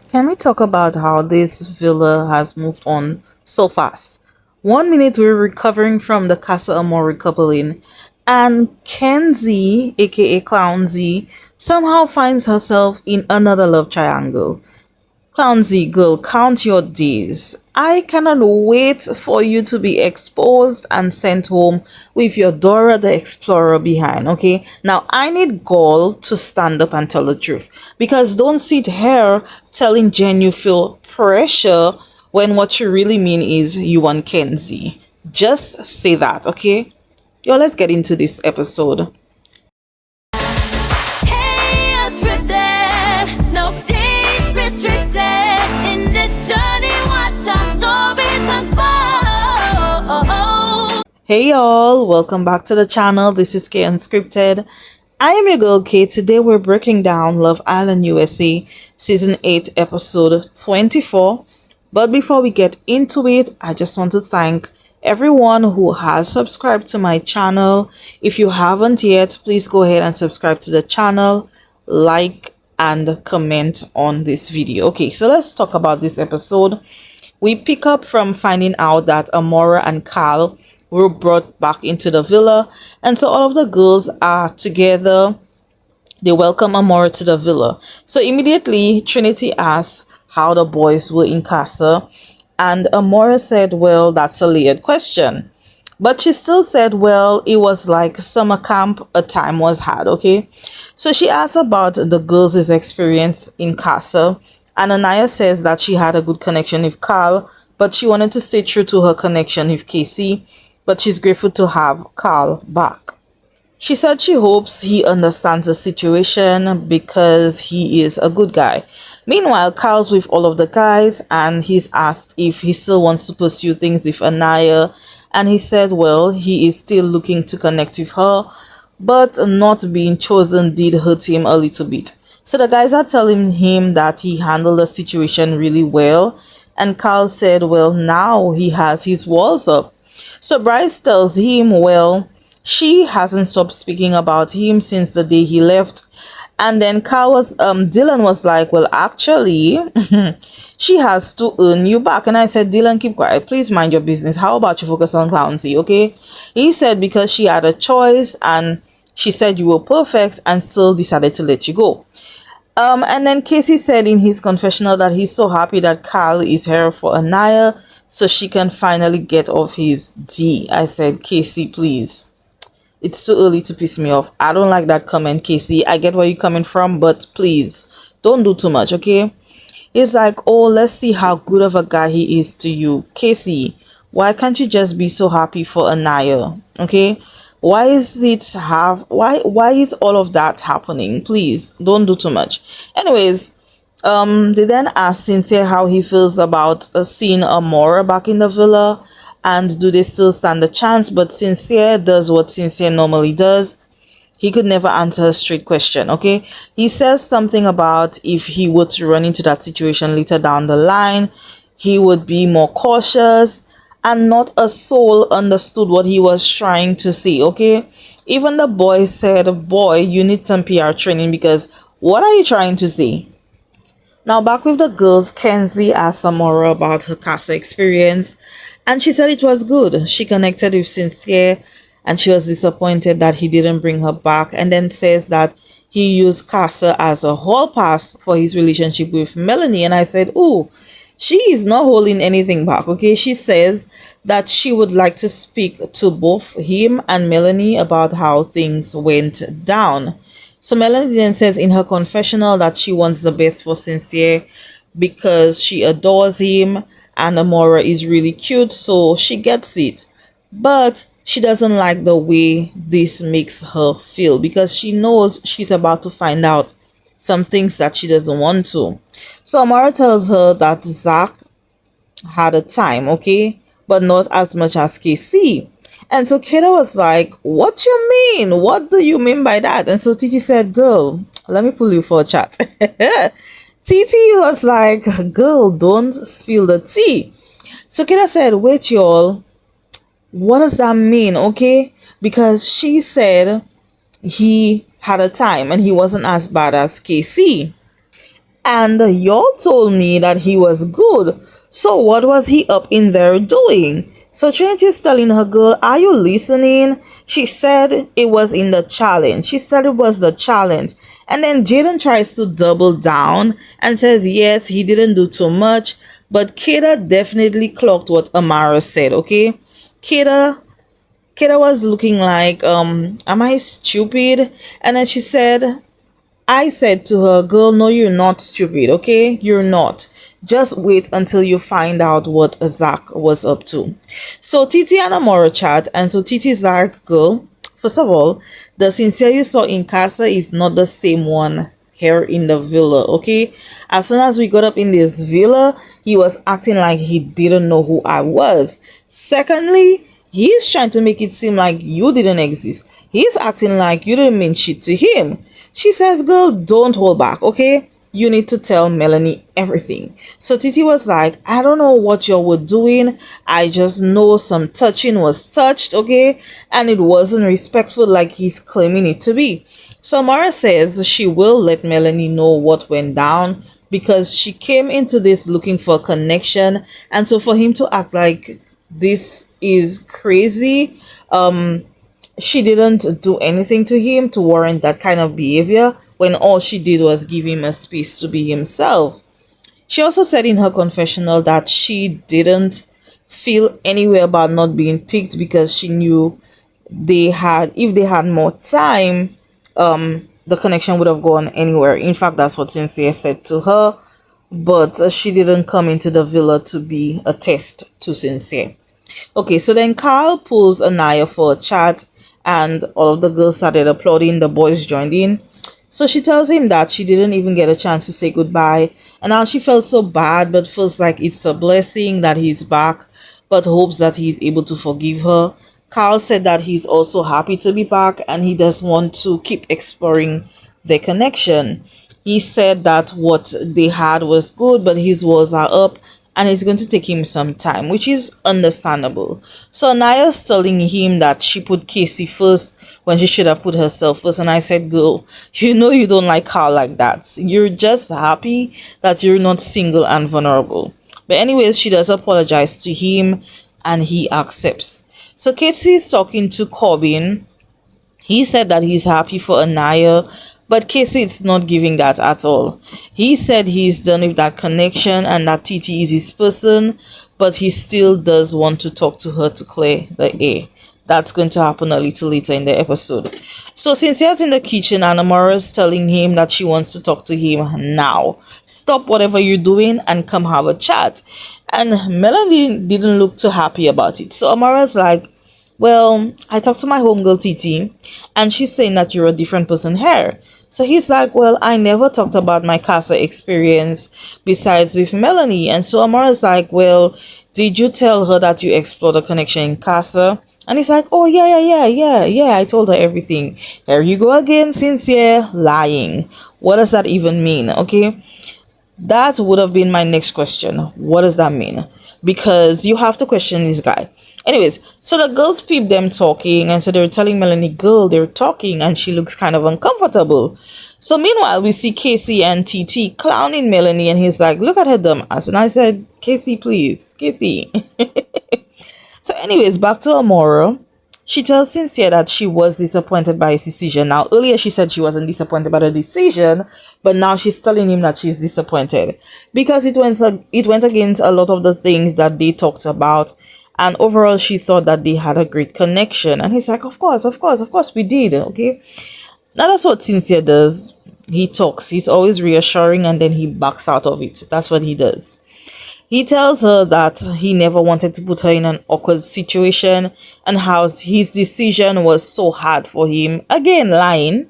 Can we talk about how this villa has moved on so fast? 1 minute we're recovering from the Casa Amore coupling, and Kenzie, aka Clownsy, somehow finds herself in another love triangle. Clownsy girl, count your days. I cannot wait for you to be exposed and sent home with your Dora the Explorer behind, okay? Now, I need Gall to stand up and tell the truth because don't sit here telling Jen you feel pressure when what you really mean is you want Kenzie. Just say that, okay? Yo, let's get into this episode. Kay Unscripted, no teeth restricted. In this journey, watch our stories unfold. Hey y'all, welcome back to the channel. This is Kay Unscripted. I am your girl Kay. Today we're breaking down Love Island USA Season 8 Episode 24. But before we get into it, I just want to thank everyone who has subscribed to my channel. If you haven't yet, please go ahead and subscribe to the channel, like and comment on this video. Okay, so let's talk about this episode. We pick up from finding out that Amora and Carl were brought back into the villa, and so all of the girls are together. They welcome Amora to the villa. So immediately Trinity asks how the boys were in Casa, and Amora said, well, that's a layered question. But she still said, well, it was like summer camp, a time was had, okay? So she asked about the girls' experience in Casa, and Anaya says that she had a good connection with Carl, but she wanted to stay true to her connection with Casey, but she's grateful to have Carl back. She said she hopes he understands the situation because he is a good guy. Meanwhile, Carl's with all of the guys and he's asked if he still wants to pursue things with Anaya, and he said, well, he is still looking to connect with her, but not being chosen did hurt him a little bit. So the guys are telling him that he handled the situation really well, and Carl said, well, now he has his walls up. So Bryce tells him, well, she hasn't stopped speaking about him since the day he left. And then Dylan was like, well, actually, she has to earn you back. And I said, Dylan, keep quiet. Please mind your business. How about you focus on Clownsy, okay? He said because she had a choice and she said you were perfect and still decided to let you go. And then Casey said in his confessional that he's so happy that Carl is here for Anaya so she can finally get off his D. I said, Casey, please. It's too early to piss me off. I don't like that comment, Casey. I get where you're coming from, but please, don't do too much, okay? He's like, oh, let's see how good of a guy he is to you. Casey, why can't you just be so happy for Anaya, okay? Why is all of that happening? Please, don't do too much. Anyways, they then asked Sincere how he feels about seeing Amora back in the villa, and do they still stand a chance. But Sincere does what Sincere normally does. He could never answer a straight question, okay? He says something about if he were to run into that situation later down the line, he would be more cautious, and not a soul understood what he was trying to say, okay? Even the boy said, boy, you need some PR training because what are you trying to say? Now back with the girls, Kenzie asked Amora about her Casa experience, and she said it was good. She connected with Sincere and she was disappointed that he didn't bring her back, and then says that he used Casa as a hall pass for his relationship with Melanie. And I said, ooh, she is not holding anything back, okay? She says that she would like to speak to both him and Melanie about how things went down. So Melanie then says in her confessional that she wants the best for Sincere because she adores him and Amora is really cute, so she gets it. But she doesn't like the way this makes her feel because she knows she's about to find out some things that she doesn't want to. So Amora tells her that Zach had a time, okay, but not as much as KC. And so Kata was like, what you mean? What do you mean by that? And so Titi said, girl, let me pull you for a chat. Titi was like, girl, don't spill the tea. So Kata said, wait, y'all, what does that mean, okay? Because she said he had a time and he wasn't as bad as KC. And y'all told me that he was good. So what was he up in there doing? So Trinity is telling her, girl, are you listening? She said it was in the challenge. She said it was the challenge. And then Jaden tries to double down and says, yes, he didn't do too much. But Kata definitely clocked what Amara said, okay? Kata Kata was looking like, am I stupid? And then I said to her, girl, no, you're not stupid, okay? You're not. Just wait until you find out what Zach was up to. So Titi and Amora chat, and so Titi's like, girl, first of all, the sincere you saw in Casa is not the same one here in the villa, okay? As soon as we got up in this villa, he was acting like he didn't know who I was. Secondly, he's trying to make it seem like you didn't exist. He's acting like you didn't mean shit to him. She says, girl, don't hold back, okay? You need to tell Melanie everything. So Titi was like, I don't know what y'all were doing. I just know some touching was touched, okay? And it wasn't respectful like he's claiming it to be. So Mara says she will let Melanie know what went down because she came into this looking for a connection. And so for him to act like this is crazy, she didn't do anything to him to warrant that kind of behavior when all she did was give him a space to be himself. She also said in her confessional that she didn't feel anywhere about not being picked because she knew if they had more time, the connection would have gone anywhere. In fact, that's what Cynthia said to her, but she didn't come into the villa to be a test to Cynthia. Okay, so then Carl pulls Anaya for a chat and all of the girls started applauding. The boys joined in. So she tells him that she didn't even get a chance to say goodbye and now she felt so bad but feels like it's a blessing that he's back but hopes that he's able to forgive her. Carl said that he's also happy to be back and he does want to keep exploring their connection. He said that what they had was good but his walls are up and it's going to take him some time, which is understandable. So Naya's telling him that she put Casey first when she should have put herself first. And I said, girl, you know you don't like Carl like that. You're just happy that you're not single and vulnerable. But anyways, she does apologize to him and he accepts. So Casey is talking to Corbin. He said that he's happy for Anaya, but Casey is not giving that at all. He said he's done with that connection and that Titi is his person, but he still does want to talk to her to clear the air. That's going to happen a little later in the episode. So Cynthia's in the kitchen and Amara's telling him that she wants to talk to him now. Stop whatever you're doing and come have a chat. And Melanie didn't look too happy about it. So Amara's like, well, I talked to my homegirl Titi and she's saying that you're a different person here. So he's like, well, I never talked about my Casa experience besides with Melanie. And so Amara's like, well, did you tell her that you explored a connection in Casa? And he's like, oh, yeah, I told her everything. Here you go again, Cynthia, lying. What does that even mean? Okay, that would have been my next question. What does that mean? Because you have to question this guy. Anyways, so the girls peep them talking and so they were telling Melanie, girl, they're talking and she looks kind of uncomfortable. So meanwhile, we see Casey and TT clowning Melanie and he's like, look at her dumb ass. And I said, Casey, please, Casey. So anyways, back to Amora. She tells Cynthia that she was disappointed by his decision. Now, earlier she said she wasn't disappointed by the decision, but now she's telling him that she's disappointed because it went against a lot of the things that they talked about. And overall, she thought that they had a great connection. And he's like, of course, we did. Okay. Now, that's what Cynthia does. He talks. He's always reassuring and then he backs out of it. That's what he does. He tells her that he never wanted to put her in an awkward situation and how his decision was so hard for him. Again, lying.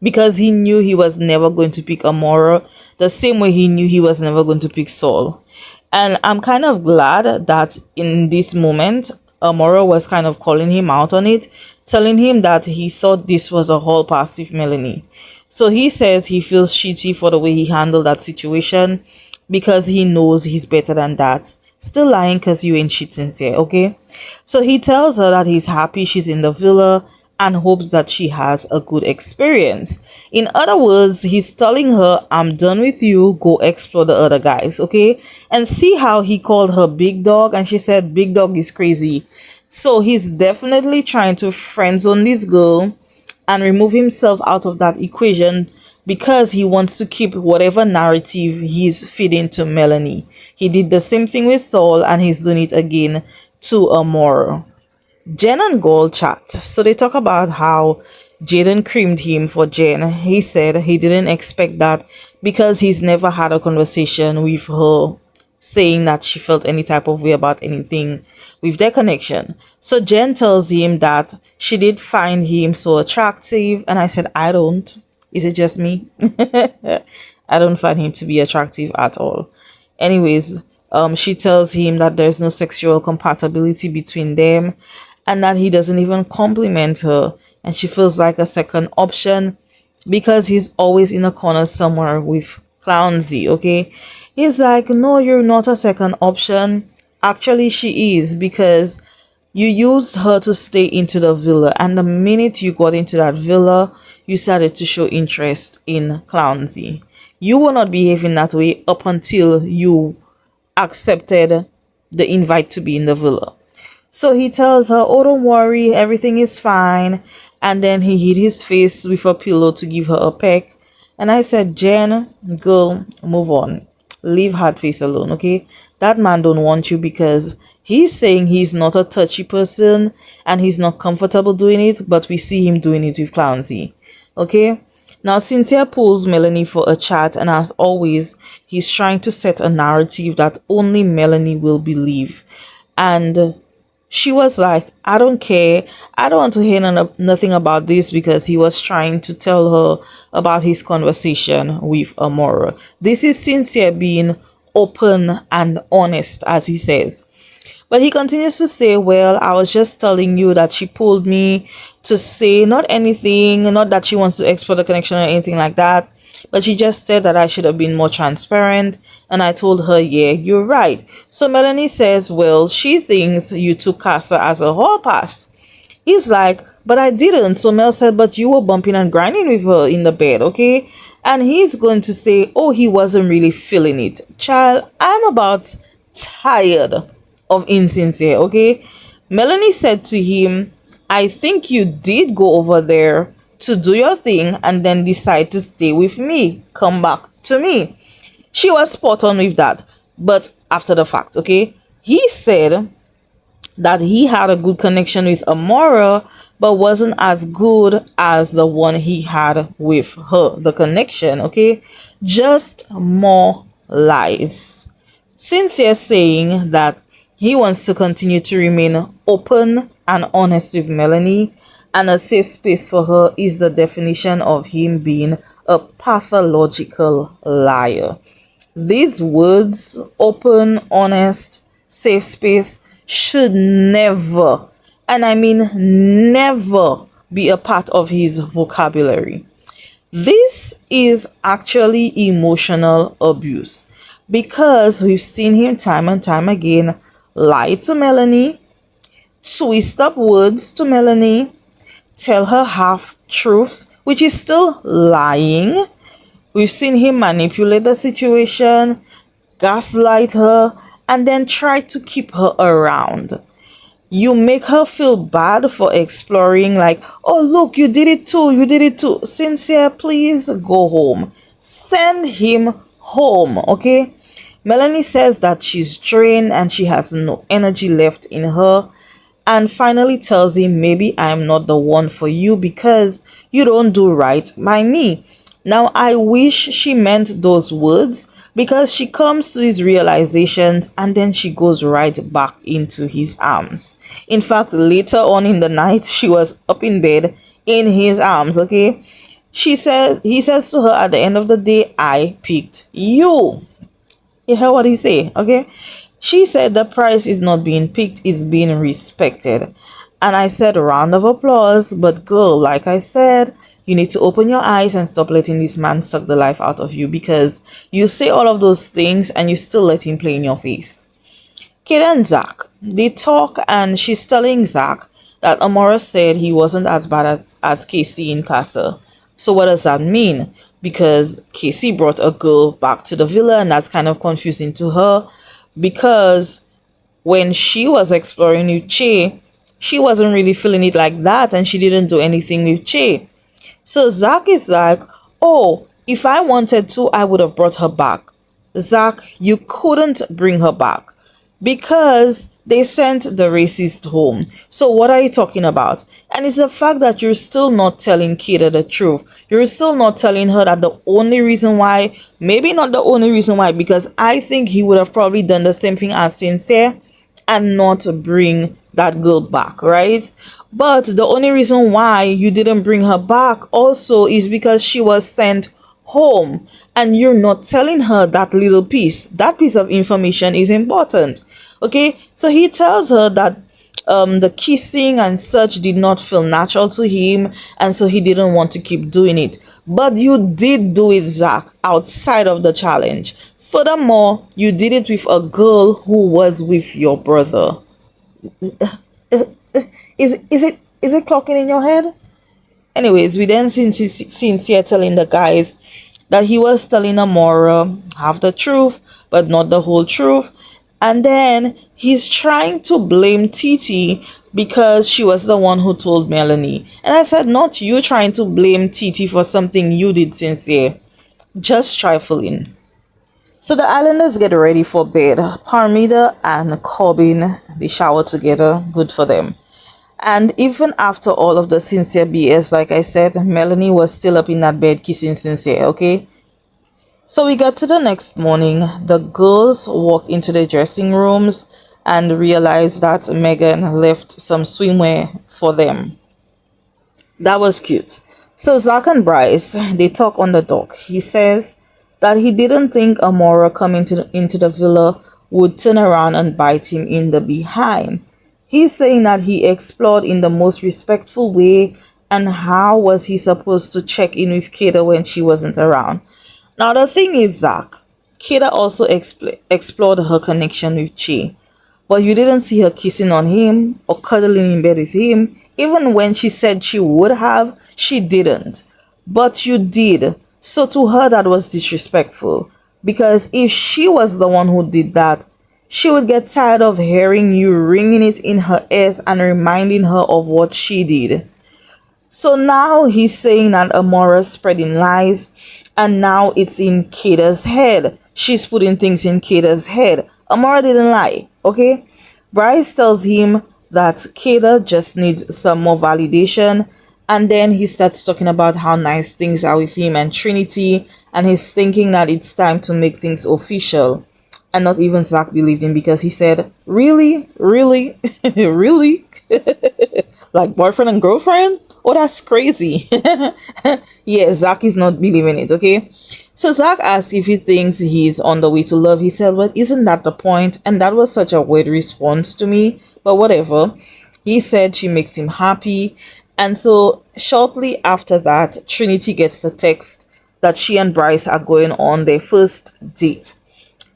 Because he knew he was never going to pick Amora the same way he knew he was never going to pick Saul. And I'm kind of glad that in this moment, Amora was kind of calling him out on it, telling him that he thought this was a hall pass with Melanie. So he says he feels shitty for the way he handled that situation because he knows he's better than that. Still lying because you ain't shit sincere, okay? So he tells her that he's happy she's in the villa and hopes that she has a good experience. In other words, he's telling her, I'm done with you, go explore the other guys, okay? And see how he called her big dog, and she said big dog is crazy. So he's definitely trying to friend zone this girl and remove himself out of that equation because he wants to keep whatever narrative he's feeding to Melanie. He did the same thing with Saul, and he's doing it again to Amora. Jen and Gold chat. So they talk about how Jaden creamed him for Jen. He said he didn't expect that because he's never had a conversation with her saying that she felt any type of way about anything with their connection. So Jen tells him that she did find him so attractive, and I said, I don't. Is it just me? I don't find him to be attractive at all. Anyways, she tells him that there's no sexual compatibility between them and that he doesn't even compliment her, and she feels like a second option because he's always in a corner somewhere with Clownsy, okay? He's like, no, you're not a second option. Actually, she is, because you used her to stay into the villa, and the minute you got into that villa, you started to show interest in Clownsy. You were not behaving that way up until you accepted the invite to be in the villa. So he tells her, oh, don't worry, everything is fine. And then he hit his face with a pillow to give her a peck. And I said, Jen, girl, move on. Leave hard face alone, okay? That man don't want you because he's saying he's not a touchy person and he's not comfortable doing it, but we see him doing it with Clownsy, okay? Now, Cynthia pulls Melanie for a chat, and as always, he's trying to set a narrative that only Melanie will believe. And she was like, I don't care. I don't want to hear nothing about this, because he was trying to tell her about his conversation with Amora. This is Cynthia being open and honest, as he says. But he continues to say, well, I was just telling you that she pulled me to say not anything, not that she wants to explore the connection or anything like that, but she just said that I should have been more transparent. And I told her, yeah, you're right. So Melanie says, well, she thinks you took Casa as a hall pass. He's like, but I didn't. So Mel said, but you were bumping and grinding with her in the bed, okay? And he's going to say, oh, he wasn't really feeling it. Child, I'm about tired of insincere, okay? Melanie said to him, I think you did go over there to do your thing and then decide to stay with me. Come back to me. She was spot on with that, but after the fact, okay? He said that he had a good connection with Amora, but wasn't as good as the one he had with her. The connection, okay? Just more lies. Cynthia saying that he wants to continue to remain open and honest with Melanie, and a safe space for her is the definition of him being a pathological liar. These words, open, honest, safe space, should never, and I mean never, be a part of his vocabulary. This is actually emotional abuse, because we've seen him time and time again lie to Melanie, twist up words to Melanie, tell her half truths, which is still lying. We've seen him manipulate the situation, gaslight her, and then try to keep her around. You make her feel bad for exploring, like, oh, look, you did it too, you did it too. Cynthia, please go home. Send him home, okay? Melanie says that she's drained and she has no energy left in her, and finally tells him, maybe I'm not the one for you because you don't do right by me. Now, I wish she meant those words, because she comes to these realizations and then she goes right back into his arms. In fact, later on in the night, she was up in bed in his arms, okay? He says to her at the end of the day, I picked you. You hear what he say, okay? She said the price is not being picked, it's being respected. And I said, round of applause. But girl, like I said, you need to open your eyes and stop letting this man suck the life out of you, because you say all of those things and you still let him play in your face. Kate and Zach, they talk, and she's telling Zach that Amora said he wasn't as bad as Casey in Casa. So what does that mean? Because Casey brought a girl back to the villa, and that's kind of confusing to her, because when she was exploring with Che, she wasn't really feeling it like that, and she didn't do anything with Che. So Zach is like, oh, if I wanted to, I would have brought her back. Zach, you couldn't bring her back because they sent the racist home. So what are you talking about? And it's the fact that you're still not telling Kida the truth. You're still not telling her that the only reason why, maybe not the only reason why, because I think he would have probably done the same thing as Sincere and not bring that girl back, right? But the only reason why you didn't bring her back also is because she was sent home, and you're not telling her that little piece. That piece of information is important. Okay, so he tells her that the kissing and such did not feel natural to him, and so he didn't want to keep doing it. But you did do it, Zach, outside of the challenge. Furthermore, you did it with a girl who was with your brother. Is it clocking in your head? Anyways, we then see Sincere telling the guys that he was telling Amora half the truth, but not the whole truth. And then he's trying to blame Titi because she was the one who told Melanie. And I said, not you trying to blame Titi for something you did, Sincere. Just trifling. So the islanders get ready for bed. Parmida and Corbin, they shower together. Good for them. And even after all of the Sincere BS, like I said, Melanie was still up in that bed kissing Sincere, okay? So we got to the next morning. The girls walk into the dressing rooms and realize that Megan left some swimwear for them. That was cute. So Zach and Bryce, they talk on the dock. He says that he didn't think Amora coming into the villa would turn around and bite him in the behind. He's saying that he explored in the most respectful way, and how was he supposed to check in with Kida when she wasn't around? Now the thing is, Zach, Kida also explored her connection with Chi, but you didn't see her kissing on him or cuddling in bed with him. Even when she said she would have, she didn't. But you did. So to her that was disrespectful, because if she was the one who did that, she would get tired of hearing you ringing it in her ears and reminding her of what she did. So now he's saying that Amora's spreading lies, and now it's in Kida's head. She's putting things in Kida's head. Amora didn't lie, okay? Bryce tells him that Kida just needs some more validation, and then he starts talking about how nice things are with him and Trinity, and he's thinking that it's time to make things official. And not even Zach believed him, because he said, really? Really? Really? Like boyfriend and girlfriend? Oh, that's crazy. Yeah, Zach is not believing it, okay? So Zach asked if he thinks he's on the way to love. He said, well, isn't that the point? And that was such a weird response to me, but whatever. He said she makes him happy. And so shortly after that, Trinity gets the text that she and Bryce are going on their first date.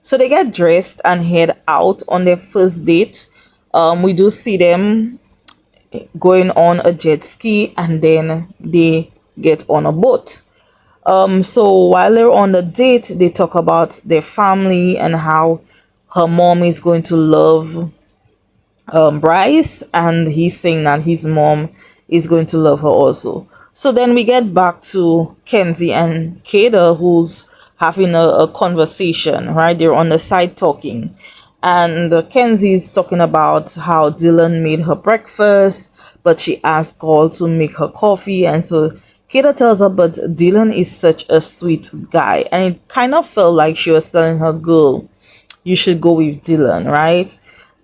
So they get dressed and head out on their first date. We do see them going on a jet ski, and then they get on a boat. So while they're on the date, they talk about their family and how her mom is going to love Bryce, and he's saying that his mom is going to love her also. So then we get back to Kenzie and Kada, who's having a conversation, right? They're on the side talking, and Kenzie is talking about how Dylan made her breakfast, but she asked Gaul to make her coffee. And so Kada tells her, but Dylan is such a sweet guy. And it kind of felt like she was telling her, girl, you should go with Dylan, right?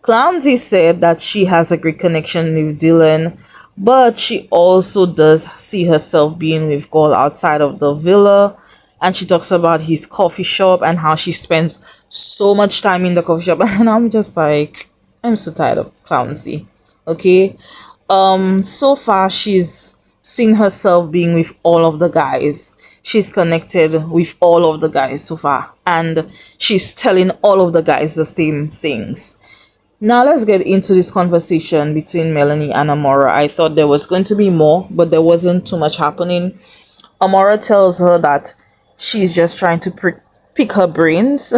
Clownsy said that she has a great connection with Dylan, but she also does see herself being with Gaul outside of the villa. And she talks about his coffee shop and how she spends so much time in the coffee shop. And I'm just like, I'm so tired of Clownsy. Okay. So far she's seen herself being with all of the guys. She's connected with all of the guys so far. And she's telling all of the guys the same things. Now let's get into this conversation between Melanie and Amora. I thought there was going to be more, but there wasn't too much happening. Amora tells her that she's just trying to pick her brains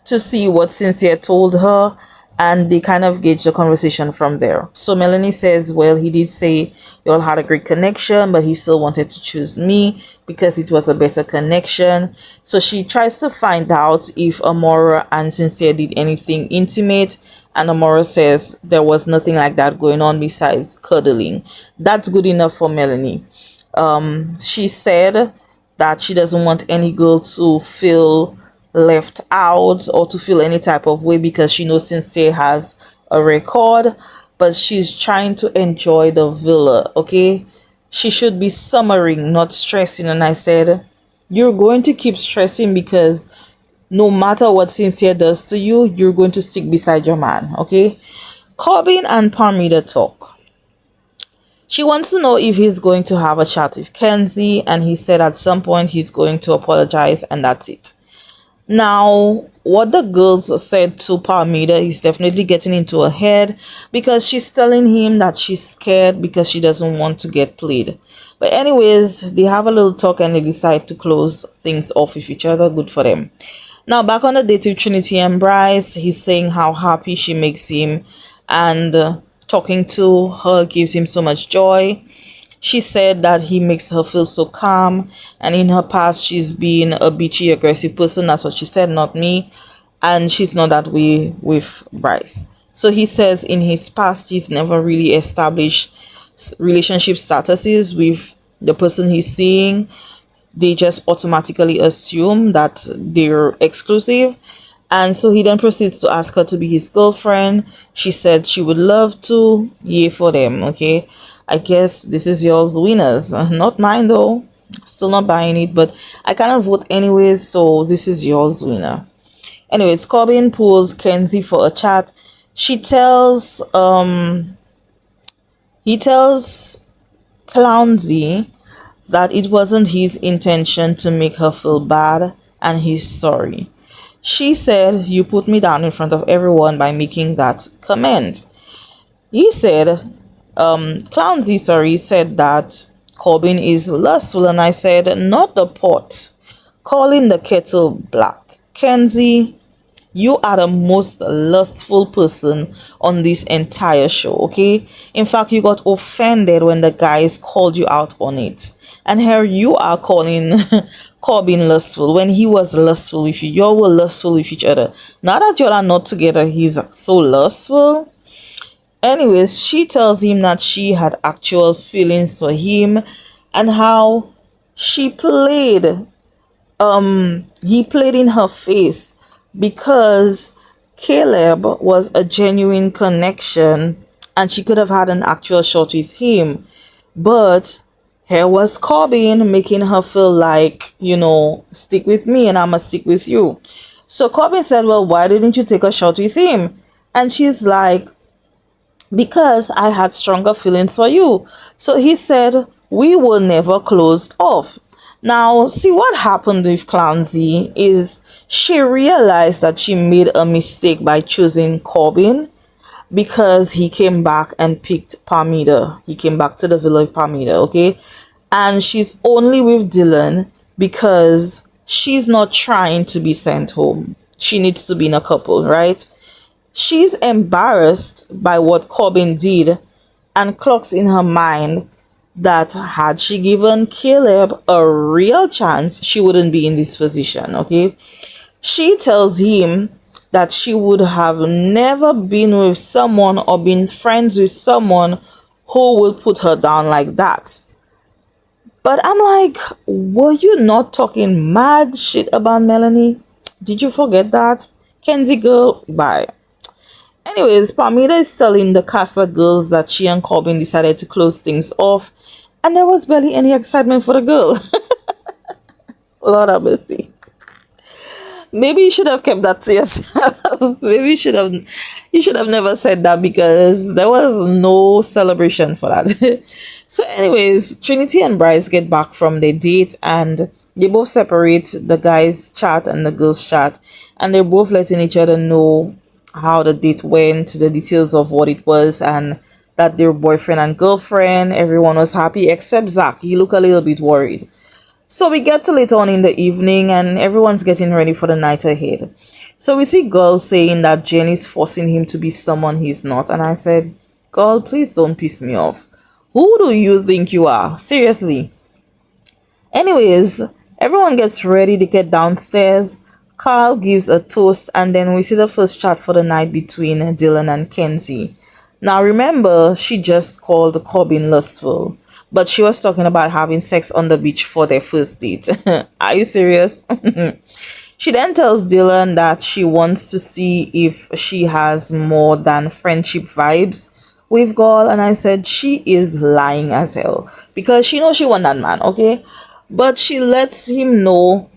to see what Cynthia told her, and they kind of gauge the conversation from there. So Melanie says, well, he did say you all had a great connection, but he still wanted to choose me because it was a better connection. So she tries to find out if Amora and Cynthia did anything intimate, and Amora says there was nothing like that going on besides cuddling. That's good enough for Melanie. She said that she doesn't want any girl to feel left out or to feel any type of way because she knows Sensei has a record, but she's trying to enjoy the villa. Okay, she should be summering, not stressing. And I said, you're going to keep stressing because no matter what Cynthia does to you, you're going to stick beside your man. Okay, Corbin and Parmida talk. She wants to know if he's going to have a chat with Kenzie, and he said at some point he's going to apologize, and that's it. Now, what the girls said to Parmida is definitely getting into her head because she's telling him that she's scared because she doesn't want to get played. But anyways, they have a little talk and they decide to close things off with each other. Good for them. Now, back on the date with Trinity and Bryce, he's saying how happy she makes him, and talking to her gives him so much joy. She said that he makes her feel so calm, and in her past she's been a bitchy, aggressive person. That's what she said, not me, and she's not that way with Bryce. So he says in his past he's never really established relationship statuses with the person he's seeing. They just automatically assume that they're exclusive. And so he then proceeds to ask her to be his girlfriend. She said she would love to. Yay for them. Okay, I guess this is y'all's winners, not mine though. Still not buying it, but I kind of vote anyways, so this is y'all's winner. Anyways, Corbin pulls Kenzie for a chat. He tells Clownsy that it wasn't his intention to make her feel bad, and he's sorry. She said, you put me down in front of everyone by making that comment. He said, Clownsy, said that Corbin is lustful, and I said, not the pot, calling the kettle black. Kenzie, you are the most lustful person on this entire show, okay? In fact, you got offended when the guys called you out on it. And here you are calling Corbin lustful when he was lustful with you. Y'all were lustful with each other. Now that y'all are not together, he's so lustful. Anyways, she tells him that she had actual feelings for him, and how he played in her face because Caleb was a genuine connection and she could have had an actual shot with him. But here was Corbin making her feel like, stick with me and I'ma stick with you. So Corbin said, well, why didn't you take a shot with him? And she's like, because I had stronger feelings for you. So he said, we were never closed off. Now, see what happened with Clownsy is she realized that she made a mistake by choosing Corbin because he came back and picked Parmida. He came back to the villa with Parmida, okay? And she's only with Dylan because she's not trying to be sent home. She needs to be in a couple, right? She's embarrassed by what Corbin did and clocks in her mind that had she given Caleb a real chance, she wouldn't be in this position, okay? She tells him that she would have never been with someone or been friends with someone who would put her down like that. But I'm like, were you not talking mad shit about Melanie? Did you forget that? Kenzie girl, bye. Anyways, Parmida is telling the Casa girls that she and Corbin decided to close things off, and there was barely any excitement for the girl. Lord have mercy. Maybe you should have kept that to yourself. Maybe you should have never said that because there was no celebration for that. So anyways, Trinity and Bryce get back from their date and they both separate, the guys chat and the girls chat, and they're both letting each other know how the date went, the details of what it was, and that they're boyfriend and girlfriend. Everyone was happy except Zach. He looked a little bit worried. So we get to later on in the evening and everyone's getting ready for the night ahead. So we see girls saying that Jen is forcing him to be someone he's not. And I said, girl, please don't piss me off. Who do you think you are? Seriously. Anyways, everyone gets ready to get downstairs. Carl gives a toast and then we see the first chat for the night between Dylan and Kenzie. Now remember, she just called Corbin lustful, but she was talking about having sex on the beach for their first date. Are you serious? She then tells Dylan that she wants to see if she has more than friendship vibes with girl, and I said she is lying as hell because she knows she want that man, okay? But she lets him know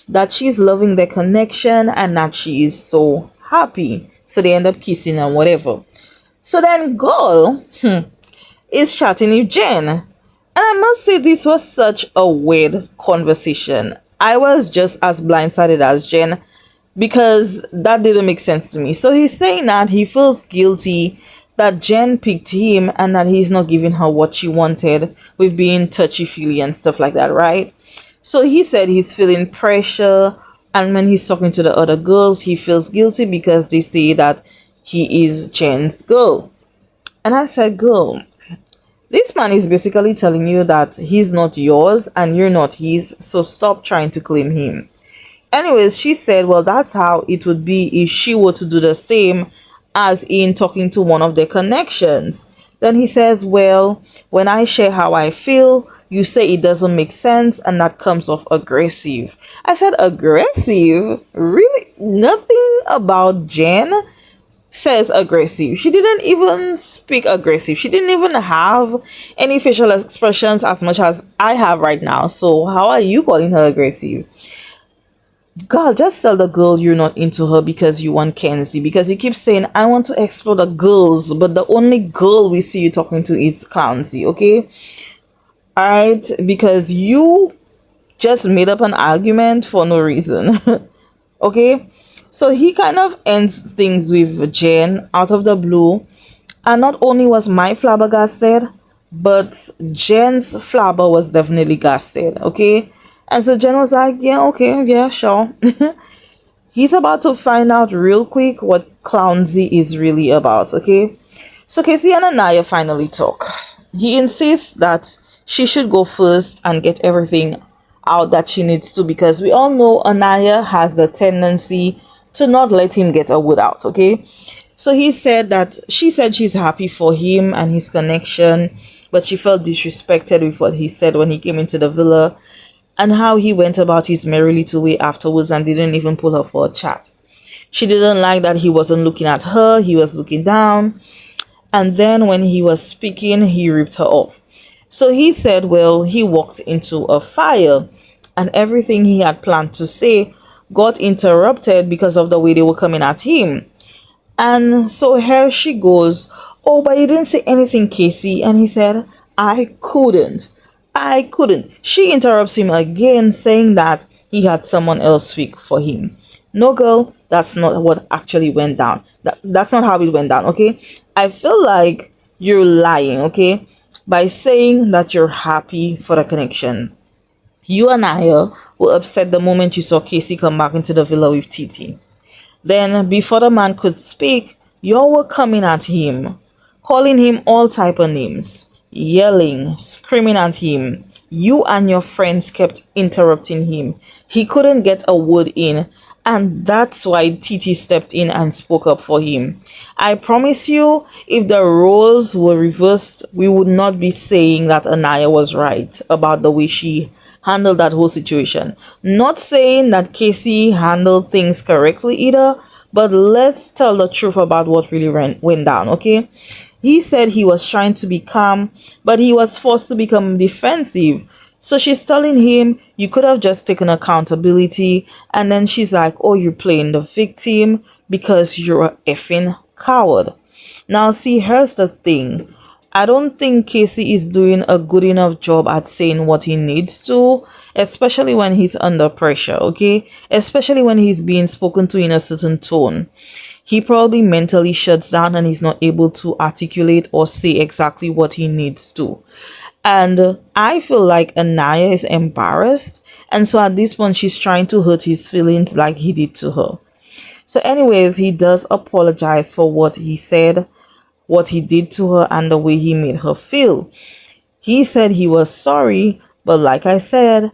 that she's loving their connection and that she is so happy. So they end up kissing and whatever. So then girl is chatting with Jen. And I must say this was such a weird conversation. I was just as blindsided as Jen because that didn't make sense to me. So he's saying that he feels guilty that Jen picked him and that he's not giving her what she wanted with being touchy-feely and stuff like that, right? So he said he's feeling pressure, and when he's talking to the other girls, he feels guilty because they say that he is Jen's girl. And I said, girl, this man is basically telling you that he's not yours and you're not his, so stop trying to claim him. Anyways, she said, well, that's how it would be if she were to do the same as in talking to one of their connections. Then he says, well, when I share how I feel, you say it doesn't make sense and that comes off aggressive. I said, aggressive? Really? Nothing about Jen says aggressive. She didn't even speak aggressive. She didn't even have any facial expressions as much as I have right now. So how are you calling her aggressive? God, just tell the girl you're not into her because you want Kenzie. Because you keep saying, I want to explore the girls, but the only girl we see you talking to is Clownsy, okay? Alright, because you just made up an argument for no reason. Okay? So he kind of ends things with Jen out of the blue. And not only was my flabbergasted, but Jen's flabber was definitely gasted, okay? And so Jen was like, yeah, okay, yeah, sure. He's about to find out real quick what Clownsy is really about, okay? So Casey and Anaya finally talk. He insists that she should go first and get everything out that she needs to, because we all know Anaya has the tendency to not let him get a word out, okay? So he said that she said she's happy for him and his connection, but she felt disrespected with what he said when he came into the villa and how he went about his merry little way afterwards and didn't even pull her for a chat. She didn't like that he wasn't looking at her, he was looking down. And then when he was speaking, he ripped her off. So he said, well, he walked into a fire and everything he had planned to say got interrupted because of the way they were coming at him. And so here she goes, oh, but you didn't say anything, Casey. And he said, I couldn't. She interrupts him again, saying that he had someone else speak for him. No, girl, that's not what actually went down. That's not how it went down, okay? I feel like you're lying, okay? By saying that you're happy for the connection. You and I were upset the moment you saw Casey come back into the villa with Titi. Then, before the man could speak, you were coming at him, calling him all type of names, yelling, screaming at him. You and your friends kept interrupting him. He couldn't get a word in, and that's why Titi stepped in and spoke up for him. I promise you, if the roles were reversed, we would not be saying that Anaya was right about the way she handled that whole situation. Not saying that Casey handled things correctly either, but let's tell the truth about what really went down, okay? He said he was trying to be calm, but he was forced to become defensive. So she's telling him, you could have just taken accountability. And then she's like, oh, you're playing the victim because you're a effing coward. Now, see, here's the thing. I don't think Casey is doing a good enough job at saying what he needs to, especially when he's under pressure, okay? Especially when he's being spoken to in a certain tone. he probably mentally shuts down and he's not able to articulate or say exactly what he needs to. And I feel like Anaya is embarrassed. And so at this point, she's trying to hurt his feelings like he did to her. So, anyways, he does apologize for what he said, what he did to her, and the way he made her feel. He said he was sorry, but like I said,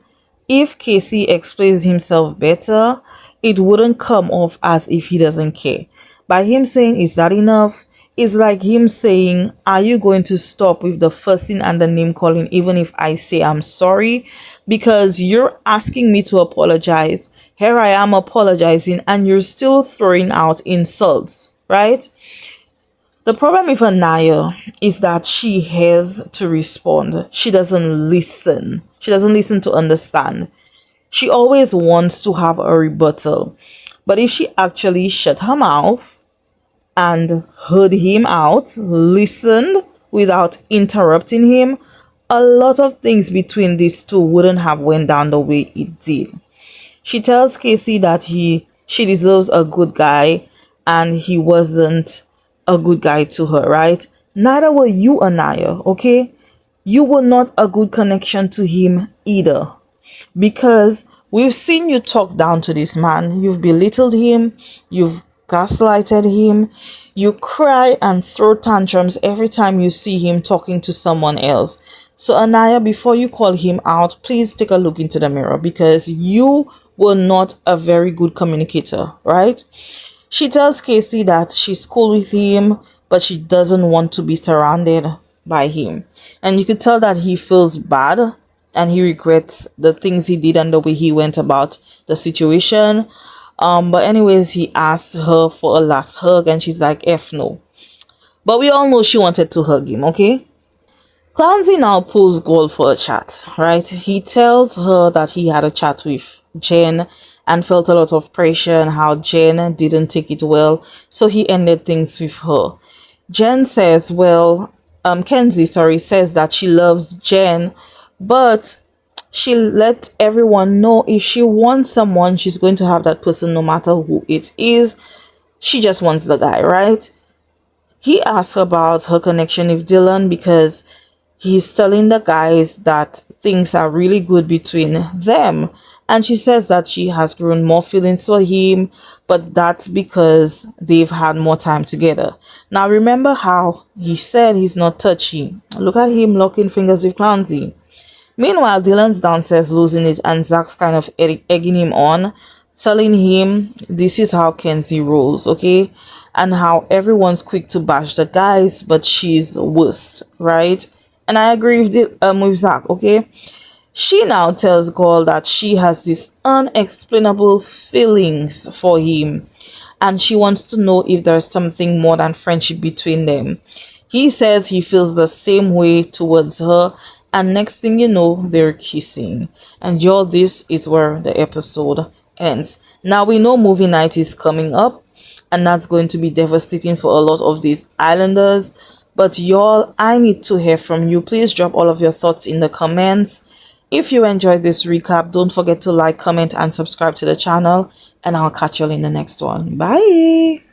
if Casey explains himself better, it wouldn't come off as if he doesn't care. By him saying, "Is that enough?" It's like him saying, "Are you going to stop with the fussing and the name calling even if I say I'm sorry? Because you're asking me to apologize. Here I am apologizing and you're still throwing out insults, right?" The problem with Anaya is that she has to respond. She doesn't listen. She doesn't listen to understand. She always wants to have a rebuttal. But if she actually shut her mouth and heard him out, listened without interrupting him, a lot of things between these two wouldn't have went down the way it did. She tells Casey that she deserves a good guy and he wasn't a good guy to her, right? Neither were you, Anaya, okay? You were not a good connection to him either. Because we've seen you talk down to this man. You've belittled him. You've gaslighted him. You cry and throw tantrums every time you see him talking to someone else. So, Anaya, before you call him out, please take a look into the mirror because you were not a very good communicator, right? She tells Casey that she's cool with him, but she doesn't want to be surrounded by him. And you could tell that he feels bad and he regrets the things he did and the way he went about the situation. But anyways, he asked her for a last hug and she's like, F no. But we all know she wanted to hug him, okay? Clancy now pulls Gold for a chat, right? He tells her that he had a chat with Jen and felt a lot of pressure and how Jen didn't take it well. So he ended things with her. Jen says, Kenzie, says that she loves Jen, but she let everyone know if she wants someone, she's going to have that person no matter who it is. She just wants the guy, right? He asks about her connection with Dylan because he's telling the guys that things are really good between them. And she says that she has grown more feelings for him, but that's because they've had more time together. Now, remember how he said he's not touchy. Look at him locking fingers with Clancy. Meanwhile, Dylan's downstairs losing it and Zach's kind of egging him on, telling him this is how Kenzie rolls, okay? And how everyone's quick to bash the guys, but she's worst, right? And I agree with Zach, okay? She now tells Gaul that she has these unexplainable feelings for him and she wants to know if there's something more than friendship between them. He says he feels the same way towards her and next thing you know, they're kissing. And y'all, this is where the episode ends. Now we know movie night is coming up and that's going to be devastating for a lot of these islanders. But y'all, I need to hear from you. Please drop all of your thoughts in the comments. If you enjoyed this recap, don't forget to like, comment, and subscribe to the channel. And I'll catch you all in the next one. Bye!